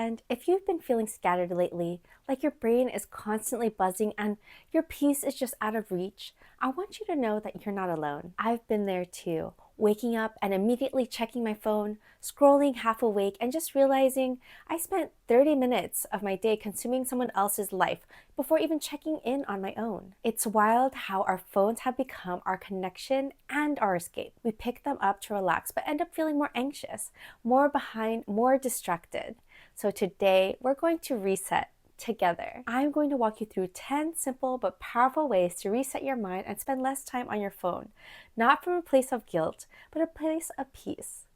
And if you've been feeling scattered lately, like your brain is constantly buzzing and your peace is just out of reach, I want you to know that you're not alone. I've been there too, waking up and immediately checking my phone, scrolling half awake, and just realizing I spent 30 minutes of my day consuming someone else's life before even checking in on my own. It's wild how our phones have become our connection and our escape. We pick them up to relax, but end up feeling more anxious, more behind, more distracted. So today, we're going to reset together. I'm going to walk you through 10 simple but powerful ways to reset your mind and spend less time on your phone, not from a place of guilt, but a place of peace.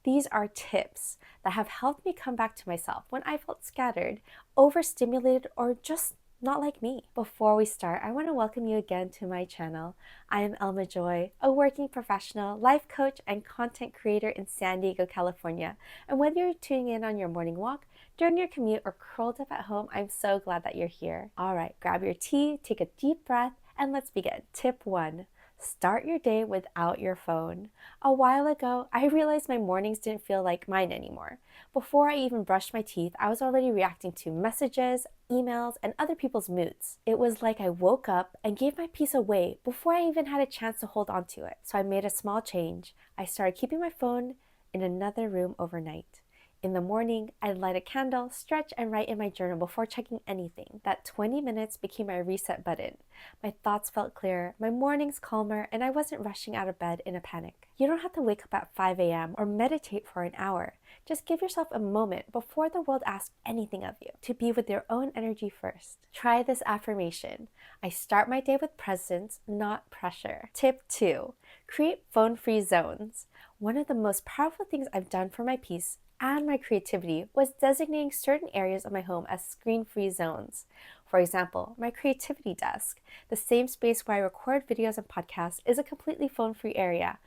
These are tips that have helped me come back to myself when I felt scattered, overstimulated, or just not like me. Before we start, I want to welcome you again to my channel. I am Elma Joy, a working professional, life coach, and content creator in San Diego, California. And whether you're tuning in on your morning walk, during your commute, or curled up at home, I'm so glad that you're here. All right, grab your tea, take a deep breath, and let's begin. Tip 1. Start your day without your phone. A while ago, I realized my mornings didn't feel like mine anymore. Before I even brushed my teeth, I was already reacting to messages, emails, and other people's moods. It was like I woke up and gave my peace away before I even had a chance to hold on to it. So I made a small change. I started keeping my phone in another room overnight. In the morning, I'd light a candle, stretch, and write in my journal before checking anything. That 20 minutes became my reset button. My thoughts felt clearer, my mornings calmer, and I wasn't rushing out of bed in a panic. You don't have to wake up at 5 a.m. or meditate for an hour. Just give yourself a moment before the world asks anything of you to be with your own energy first. Try this affirmation. I start my day with presence, not pressure. Tip 2. Create phone-free zones. One of the most powerful things I've done for my peace and my creativity was designating certain areas of my home as screen-free zones. For example, my creativity desk, the same space where I record videos and podcasts, is a completely phone-free area.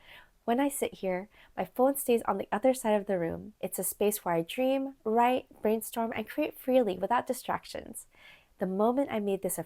When I sit here, my phone stays on the other side of the room. It's a space where I dream, write, brainstorm, and create freely without distractions. The moment I made this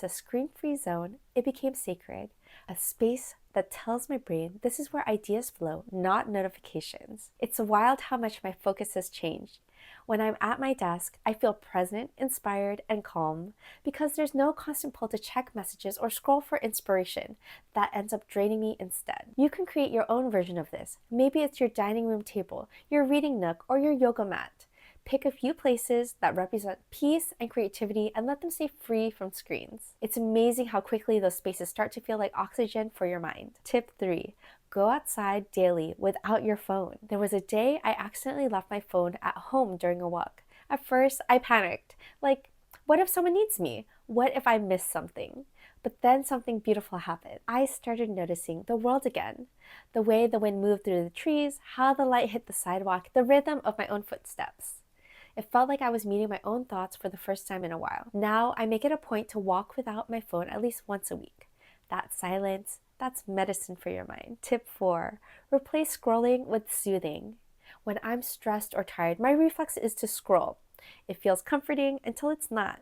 a screen-free zone, it became sacred. A space that tells my brain this is where ideas flow, not notifications. It's wild how much my focus has changed. When I'm at my desk, I feel present, inspired, and calm because there's no constant pull to check messages or scroll for inspiration that ends up draining me instead. You can create your own version of this. Maybe it's your dining room table, your reading nook, or your yoga mat. Pick a few places that represent peace and creativity and let them stay free from screens. It's amazing how quickly those spaces start to feel like oxygen for your mind. Tip 3. Go outside daily without your phone. There was a day I accidentally left my phone at home during a walk. At first, I panicked. Like, what if someone needs me? What if I miss something? But then something beautiful happened. I started noticing the world again. The way the wind moved through the trees, how the light hit the sidewalk, the rhythm of my own footsteps. It felt like I was meeting my own thoughts for the first time in a while. Now I make it a point to walk without my phone at least once a week. That silence, that's medicine for your mind. Tip 4. Replace scrolling with soothing. When I'm stressed or tired, my reflex is to scroll. It feels comforting until it's not.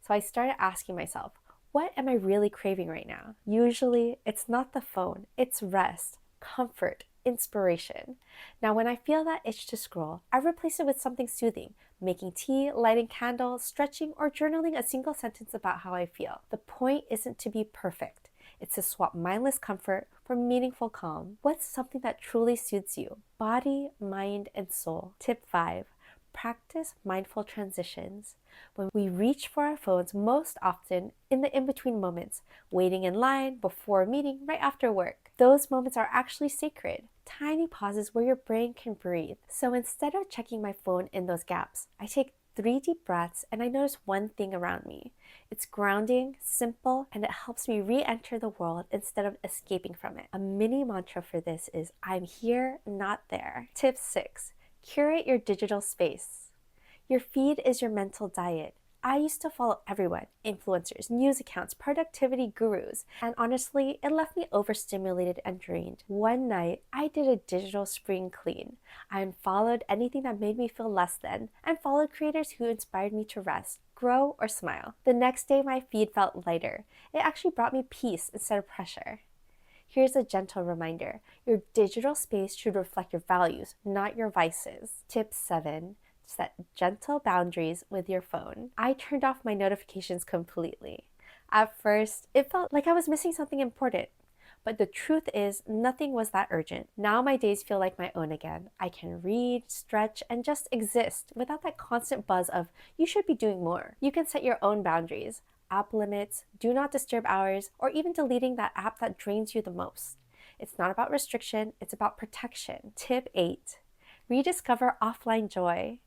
So I started asking myself, what am I really craving right now? Usually, it's not the phone, it's rest, comfort, inspiration. Now, when I feel that itch to scroll, I replace it with something soothing, making tea, lighting candles, stretching, or journaling a single sentence about how I feel. The point isn't to be perfect. It's to swap mindless comfort for meaningful calm. What's something that truly soothes you? Body, mind, and soul. Tip 5. Practice mindful transitions. When we reach for our phones most often in the in-between moments, waiting in line, before a meeting, right after work. Those moments are actually sacred. Tiny pauses where your brain can breathe. So instead of checking my phone in those gaps, I take 3 deep breaths and I notice one thing around me. It's grounding, simple, and it helps me re-enter the world instead of escaping from it. A mini mantra for this is, I'm here, not there. Tip 6. Curate your digital space. Your feed is your mental diet. I used to follow everyone, influencers, news accounts, productivity gurus, and honestly, it left me overstimulated and drained. One night, I did a digital spring clean. I unfollowed anything that made me feel less than, and followed creators who inspired me to rest, grow, or smile. The next day, my feed felt lighter. It actually brought me peace instead of pressure. Here's a gentle reminder. Your digital space should reflect your values, not your vices. Tip 7. set gentle boundaries with your phone. I turned off my notifications completely. At first, it felt like I was missing something important. But the truth is, nothing was that urgent. Now my days feel like my own again. I can read, stretch, and just exist without that constant buzz of, you should be doing more. You can set your own boundaries, app limits, do not disturb hours, or even deleting that app that drains you the most. It's not about restriction, it's about protection. Tip 8. Rediscover offline joy.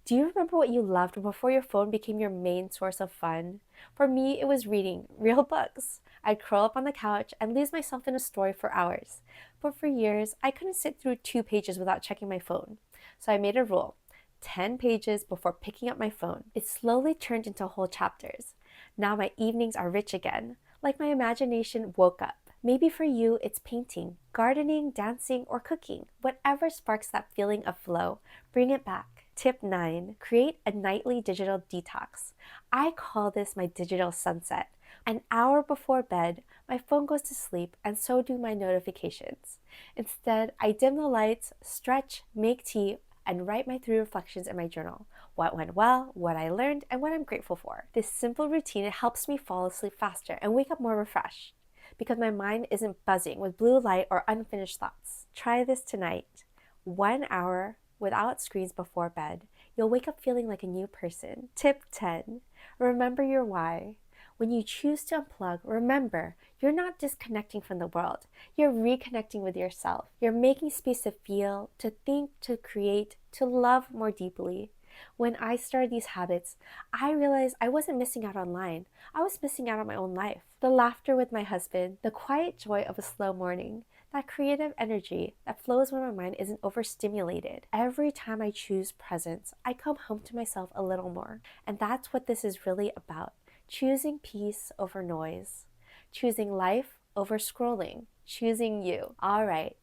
Do you remember what you loved before your phone became your main source of fun? For me, it was reading real books. I'd curl up on the couch and lose myself in a story for hours. But for years, I couldn't sit through 2 pages without checking my phone. So I made a rule: 10 pages before picking up my phone. It slowly turned into whole chapters. Now my evenings are rich again, like my imagination woke up. Maybe for you, it's painting, gardening, dancing, or cooking. Whatever sparks that feeling of flow, bring it back. Tip 9. Create a nightly digital detox. I call this my digital sunset. An hour before bed, my phone goes to sleep, and so do my notifications. Instead, I dim the lights, stretch, make tea, and write my 3 reflections in my journal: what went well, what I learned, and what I'm grateful for. This simple routine helps me fall asleep faster and wake up more refreshed, because my mind isn't buzzing with blue light or unfinished thoughts. Try this tonight. 1 hour without screens before bed. You'll wake up feeling like a new person. Tip 10. Remember your why. When you choose to unplug, remember, you're not disconnecting from the world. You're reconnecting with yourself. You're making space to feel, to think, to create, to love more deeply. When I started these habits, I realized I wasn't missing out online. I was missing out on my own life. The laughter with my husband, the quiet joy of a slow morning, that creative energy that flows when my mind isn't overstimulated. Every time I choose presence, I come home to myself a little more. And that's what this is really about. Choosing peace over noise. Choosing life over scrolling. Choosing you. All right,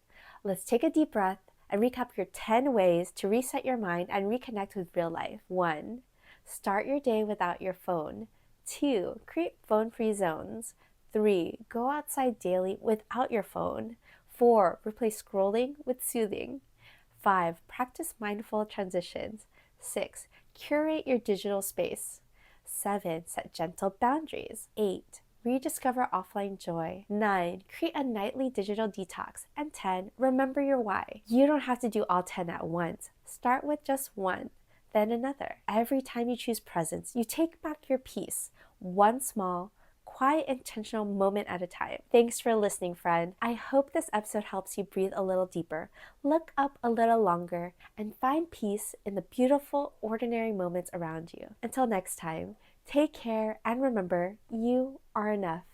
let's take a deep breath and recap your 10 ways to reset your mind and reconnect with real life. 1. Start your day without your phone. 2. Create phone-free zones. 3. Go outside daily without your phone. 4. Replace scrolling with soothing. 5. Practice mindful transitions. 6. Curate your digital space. 7. Set gentle boundaries. 8. Rediscover offline joy. 9. Create a nightly digital detox. And 10. Remember your why. You don't have to do all 10 at once. Start with just one, then another. Every time you choose presence, you take back your peace, one small, quiet, intentional moment at a time. Thanks for listening, friend. I hope this episode helps you breathe a little deeper, look up a little longer, and find peace in the beautiful, ordinary moments around you. Until next time, take care and remember, you are enough.